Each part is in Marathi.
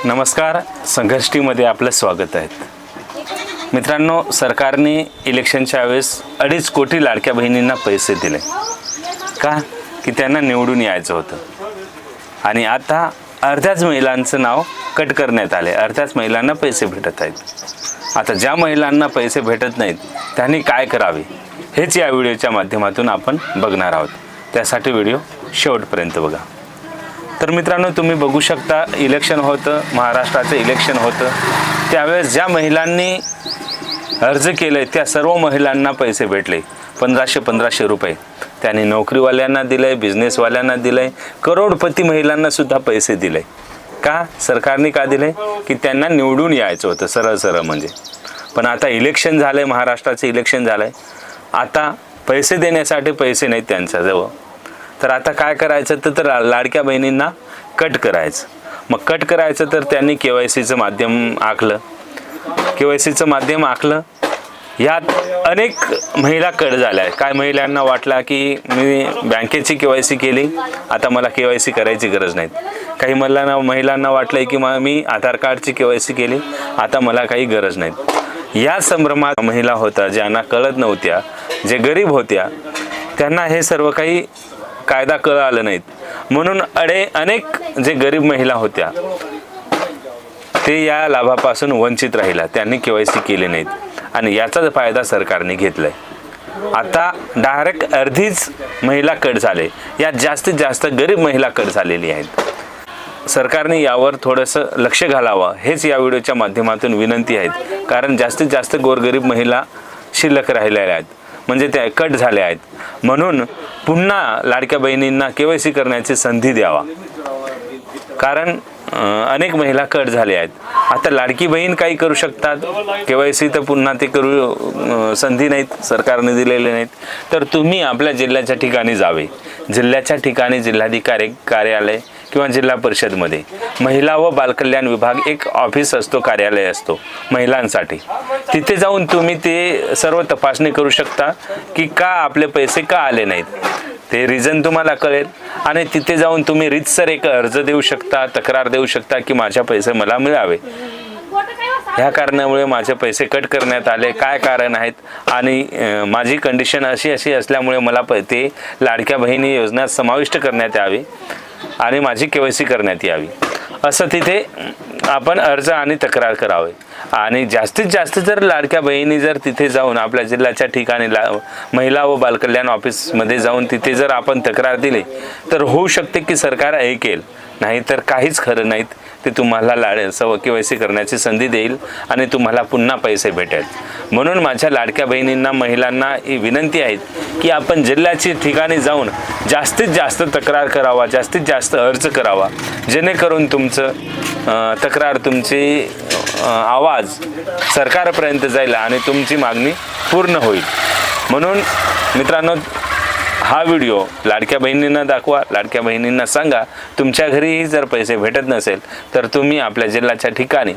नमस्कार, संघर्ष टीमध्ये आपलं स्वागत आहे। मित्रांनो, सरकारने इलेक्शनच्या वेळेस 2.5 कोटी लाडक्या बहिणींना पैसे दिले का की त्यांना निवडून यायचं होतं आणि आता अर्ध्याच महिलांचं नाव कट करण्यात आले, अर्ध्याच महिलांना पैसे भेटत आहेत। आता ज्या महिलांना पैसे भेटत नाहीत त्यांनी काय करावे हेच या व्हिडिओच्या माध्यमातून आपण बघणार आहोत, त्यासाठी व्हिडिओ शेवटपर्यंत बघा। तर मित्रांनो, तुम्ही बघू शकता इलेक्शन होतं, महाराष्ट्राचं इलेक्शन होतं, त्यावेळेस ज्या महिलांनी अर्ज केले त्या सर्व महिलांना पैसे भेटले 1500 रुपये। त्यांनी नोकरीवाल्यांना दिले, बिझनेसवाल्यांना दिले, करोडपती महिलांना सुद्धा पैसे दिले का? सरकारने का दिले की त्यांना निवडून यायचं होतं, सरळ म्हणजे। पण आता इलेक्शन झालंय, महाराष्ट्राचं इलेक्शन झालंय, आता पैसे देण्यासाठी पैसे नाहीत त्यांच्याजवळ। तर आता काय करायचं तर लाडक्या बहिणींना कट करायचं। मग कट करायचं तर त्यांनी KYCचं माध्यम आखलं, KYCचं माध्यम आखलं। यात अनेक महिला कट झाल्या। काय महिलांना वाटला की मी बँकेची KYC केली, आता मला KYC करायची गरज नाही। काही महिलांना वाटलं की मी आधार कार्डची KYC केली, आता मला काही गरज नाही। या संभ्रमात महिला होत्या, ज्यांना कळत नव्हत्या, जे गरीब होत्या, त्यांना हे सर्व काही कायदा कळालं नाहीत, म्हणून अनेक जे गरीब महिला होत्या ते या लाभापासून वंचित राहिला, त्यांनी KYC केले नाहीत आणि याचा फायदा सरकारने घेतलाय। आता डायरेक्ट अर्धीच महिला कट झाले, यात जास्तीत जास्त गरीब महिला कट झालेली आहेत। सरकारने यावर थोडंसं लक्ष घालावं हेच या व्हिडिओच्या माध्यमातून विनंती आहे, कारण जास्तीत जास्त गोरगरीब महिला शिल्लक राहिलेल्या आहेत, म्हणजे त्या कट झाल्या आहेत। म्हणून पुन्हा लाडक्या बहिणींना KYC करण्याची संधी द्यावा, कारण अनेक महिला कट झाल्या आहेत। आता लाडकी बहीण काही करू शकतात, KYC तर पुन्हा ते करू संधी नाहीत, सरकारने दिलेले नाहीत। तर तुम्ही आपल्या जिल्ह्याच्या ठिकाणी जावे, जिल्ह्याच्या ठिकाणी जिल्हाधिकारी कार्यालय किंवा जिल्हा परिषदमध्ये महिला व बालकल्याण विभाग एक ऑफिस असतो, कार्यालय असतो महिलांसाठी। तिथे जाऊन तुम्ही ते सर्व तपासणी करू शकता की का आपले पैसे का आले नाहीत, ते रिझन तुम्हाला कळेल आणि तिथे जाऊन तुम्ही रीतसर एक अर्ज देऊ शकता, तक्रार देऊ शकता की माझे पैसे मला मिळावे, ह्या कारणामुळे माझे पैसे कट करण्यात आले, काय कारण आहेत आणि माझी कंडिशन अशी असल्यामुळे मला ते लाडक्या बहिणी योजनेत समाविष्ट करण्यात यावे आणि माझी KYC करण्यात यावी, असं तिथे आपण अर्ज आणि तक्रार करावे। आणि जास्तीत जास्त जर लाडक्या बहिणी जर तिथे जाऊन आपल्या जिल्ह्याच्या ठिकाणी महिला व बालकल्याण ऑफिसमध्ये जाऊन तिथे जर आपण तक्रार दिली तर होऊ शकते की सरकार ऐकेल, नाही तर काहीच खरं नाहीत, ते तुम्हाला KYC करण्याची संधी देईल आणि तुम्हाला पुन्हा पैसे भेटेल। म्हणून माझ्या लाडक्या बहिणींना, महिलांना ही विनंती आहे की आपण जिल्ह्याच्या ठिकाणी जाऊन जास्तीत जास्त तक्रार करावा, जास्तीत जास्त अर्ज करावा, जेणेकरून तुमचं तक्रार, तुमची आवाज सरकारपर्यंत जाईल आणि तुमची मागणी पूर्ण होईल। म्हणून मित्रांनो, हा व्हिडिओ लाडक्या बहिणींना दाखवा, लाडक्या बहिणींना सांगा तुमच्या घरीही जर पैसे भेटत नसेल तर तुम्ही आपल्या जिल्ह्याच्या ठिकाणी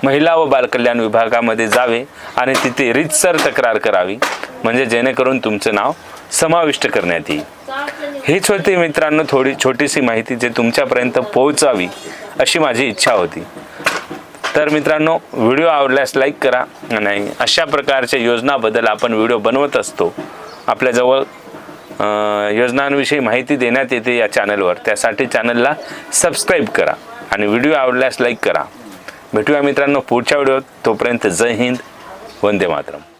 महिला व बालकल्याण विभागामध्ये जावे आणि तिथे रीतसर तक्रार करावी, म्हणजे जेणेकरून तुमचं नाव समाविष्ट करण्यात येईल। हीच होती मित्रांनो थोडी छोटीशी माहिती जे तुमच्यापर्यंत पोहोचावी अशी माझी इच्छा होती। तर मित्रांनो, व्हिडिओ आवडल्यास लाईक करा आणि अशा प्रकारच्या योजनाबद्दल आपण व्हिडिओ बनवत असतो, आपल्याजवळ योजनांविषयी माहिती देण्यात येते या चॅनलवर, त्यासाठी चॅनलला सबस्क्राईब करा आणि व्हिडिओ आवडल्यास लाईक करा। भेटूया मित्रांनो पुढच्या व्हिडिओत, तोपर्यंत जय हिंद, वंदे मातरम।